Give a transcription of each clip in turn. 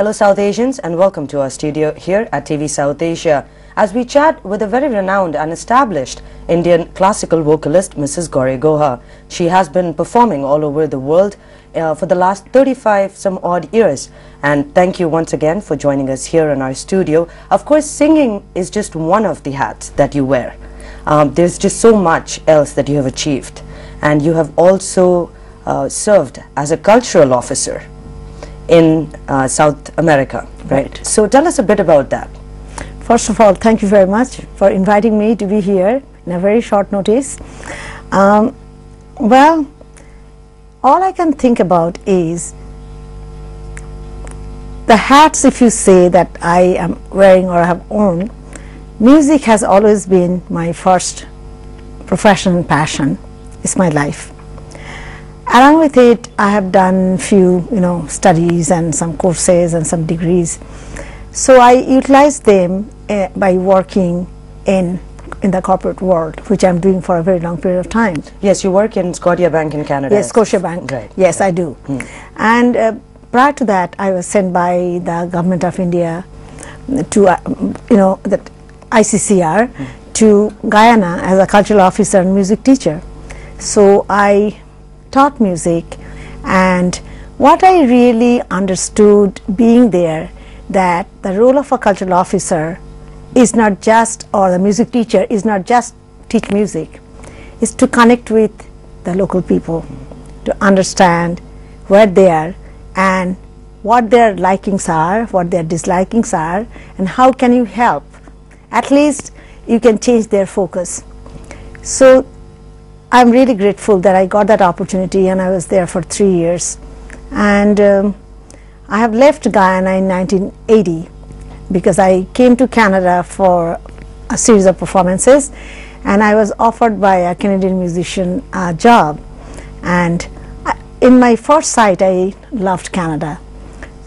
Hello South Asians, and welcome to our studio here at TV South Asia as we chat with a very renowned and established Indian classical vocalist, Mrs. Gauri Guha. She has been performing all over the world for the last 35 some odd years, and thank you once again for joining us here in our studio. Of course, singing is just one of the hats that you wear. There's just so much else that you have achieved, and you have also served as a cultural officer in South America, right? So tell us a bit about that. First of all, thank you very much for inviting me to be here in a very short notice. Well, all I can think about is the hats, if you say, that I am wearing or have owned. Music has always been my first profession and passion. It's my life. Along with it, I have done few, studies and some courses and some degrees. So I utilize them by working in the corporate world, which I'm doing for a very long period of time. Yes, you work in Scotiabank in Canada. Yes, Scotiabank. Right. Yes, I do. And prior to that, I was sent by the government of India to, that ICCR to Guyana as a cultural officer and music teacher. So I taught music, and what I really understood being there, that the role of a cultural officer is not just, or the music teacher is not just teach music, is to connect with the local people, to understand where they are and what their likings are, what their dislikings are, and how can you help. At least you can change their focus. So I'm really grateful that I got that opportunity, and I was there for 3 years. And I have left Guyana in 1980 because I came to Canada for a series of performances, and I was offered by a Canadian musician a job. And in my first sight, I loved Canada.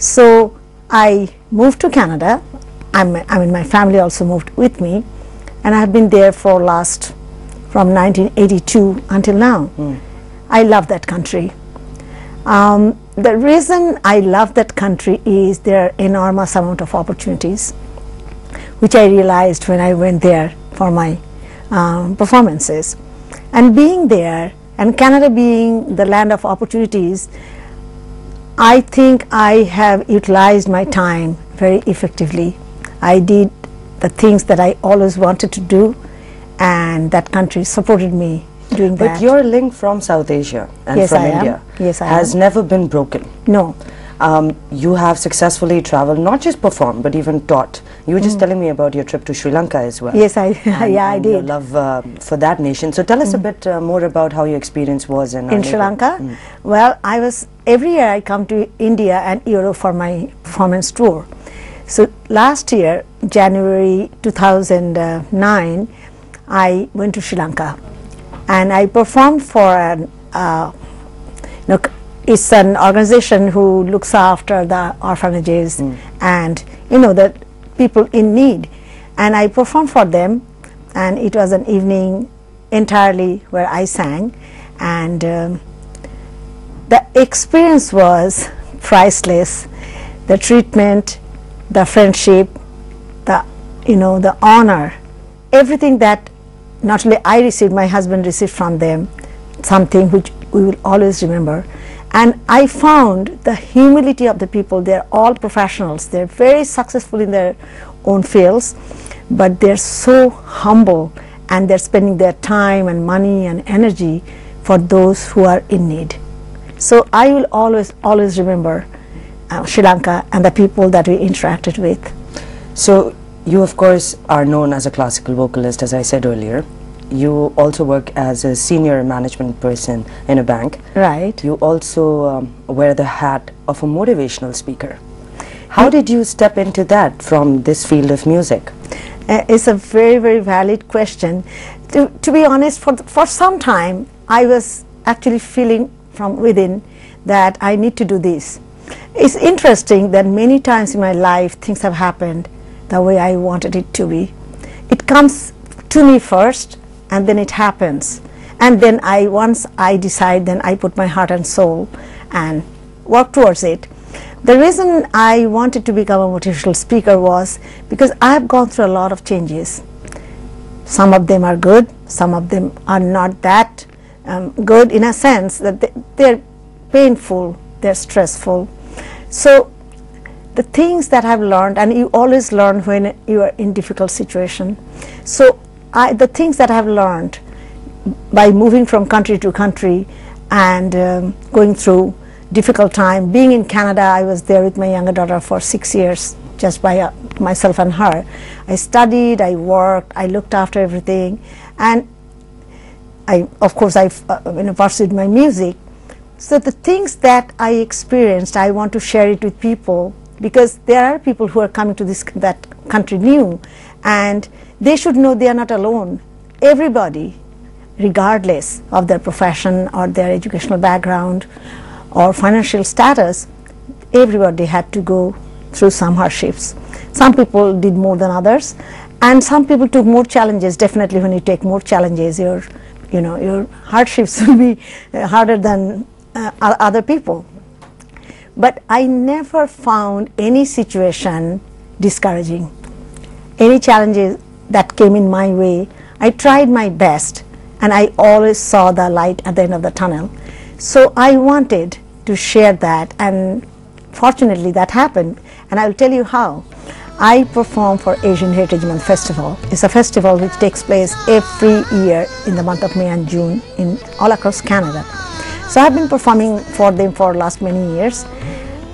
So I moved to Canada. My family also moved with me, and I have been there for from 1982 until now. I love that country. The reason I love that country is there are enormous amount of opportunities, which I realized when I went there for my performances. And being there, and Canada being the land of opportunities, I think I have utilized my time very effectively. I did the things that I always wanted to do, and that country supported me doing that. But your link from South Asia and Yes, from I am. India Yes, I has am. never been broken. No. You have successfully traveled, not just performed, but even taught. You were just telling me about your trip to Sri Lanka as well. Yes, I did. Your love for that nation. So tell us a bit more about how your experience was in Sri Lanka. Well, every year I come to India and Europe for my performance tour. So last year, January 2009, I went to Sri Lanka, and I performed for it's an organization who looks after the orphanages and the people in need, and I performed for them, and it was an evening entirely where I sang, and the experience was priceless. The treatment, the friendship, the honor, everything that not only I received, my husband received from them, something which we will always remember. And I found the humility of the people. They're all professionals. They're very successful in their own fields, but they're so humble, and they're spending their time and money and energy for those who are in need. So I will always remember Sri Lanka and the people that we interacted with. So you, of course, are known as a classical vocalist, as I said earlier. You also work as a senior management person in a bank. Right. You also wear the hat of a motivational speaker. How did you step into that from this field of music? It's a very, very valid question. To be honest, for some time, I was actually feeling from within that I need to do this. It's interesting that many times in my life, things have happened the way I wanted it to be. It comes to me first, and then it happens. And then once I decide, then I put my heart and soul and work towards it. The reason I wanted to become a motivational speaker was because I have gone through a lot of changes. Some of them are good, some of them are not that good, in a sense that they're painful, they're stressful. So the things that I've learned, and you always learn when you are in difficult situation. So the things that I've learned by moving from country to country and going through difficult time. Being in Canada, I was there with my younger daughter for 6 years, just by myself and her. I studied, I worked, I looked after everything, and of course I pursued my music. So the things that I experienced, I want to share it with people, because there are people who are coming to that country new, and they should know they are not alone. Everybody, regardless of their profession or their educational background or financial status, everybody had to go through some hardships. Some people did more than others, and some people took more challenges. Definitely when you take more challenges, your hardships will be harder than other people. But I never found any situation discouraging. Any challenges that came in my way, I tried my best, and I always saw the light at the end of the tunnel. So I wanted to share that, and fortunately that happened, and I will tell you how. I perform for Asian Heritage Month Festival. It's a festival which takes place every year in the month of May and June all across Canada. So I've been performing for them for the last many years,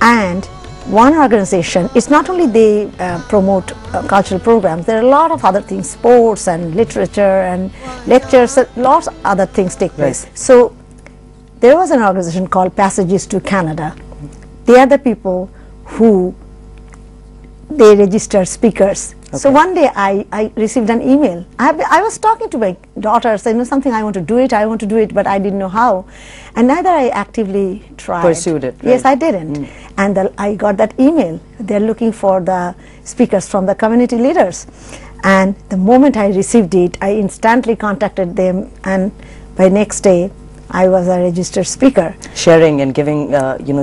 and one organization, it's not only they promote cultural programs, there are a lot of other things, sports and literature and lectures, lots of other things take place. Right. So there was an organization called Passages to Canada. They are the people who they register speakers. Okay. So one day I received an email. I was talking to my daughter, saying, something, I want to do it, but I didn't know how. And neither I actively tried. Pursued it. Right? Yes, I didn't. And I got that email. They're looking for the speakers from the community leaders. And the moment I received it, I instantly contacted them, and by next day, I was a registered speaker. Sharing and giving,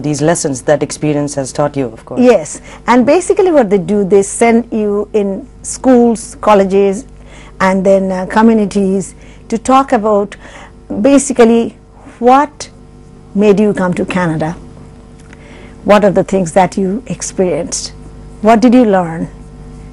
these lessons that experience has taught you, of course. Yes, and basically what they do, they send you in schools, colleges, and then communities to talk about basically what made you come to Canada. What are the things that you experienced? What did you learn?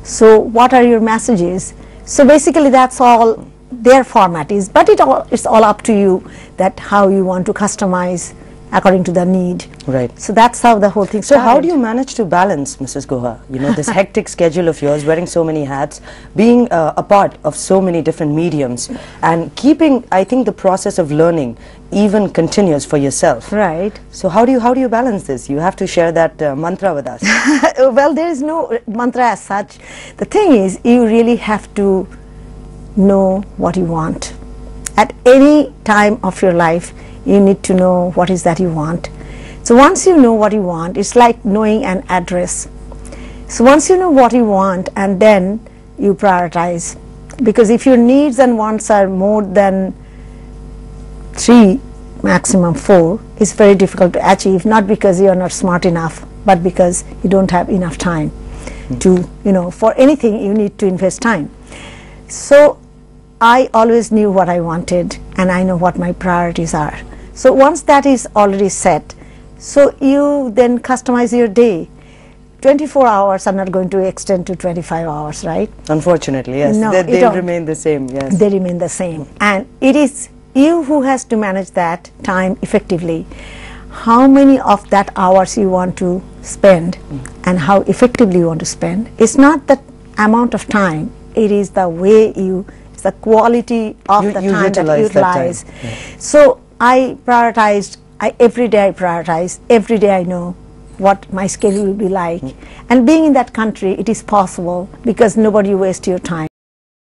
So what are your messages? So basically that's all their format is, but it's all up to you that how you want to customize according to the need. Right. So that's how the whole thing started. So how do you manage to balance, Mrs. Guha, this hectic schedule of yours, wearing so many hats, being a part of so many different mediums, and keeping, I think, the process of learning even continuous for yourself? Right. So how do you balance this? You have to share that mantra with us. Well, there is no mantra as such. The thing is, you really have to know what you want. At any time of your life, you need to know what is that you want. So once you know what you want, it's like knowing an address. So once you know what you want, and then you prioritize, because if your needs and wants are more than 3, maximum 4, it's very difficult to achieve, not because you are not smart enough, but because you don't have enough time to, for anything you need to invest time. So I always knew what I wanted, and I know what my priorities are. So once that is already set, so you then customize your day. 24 hours are not going to extend to 25 hours, right? Unfortunately, yes. No, they remain the same, yes. They remain the same. And it is you who has to manage that time effectively. How many of that hours you want to spend and how effectively you want to spend. It's not the amount of time, it is the way it's the quality of the time that you utilize. Yeah. So I prioritized, every day I prioritize, every day I know what my schedule will be like. And being in that country, it is possible because nobody wastes your time.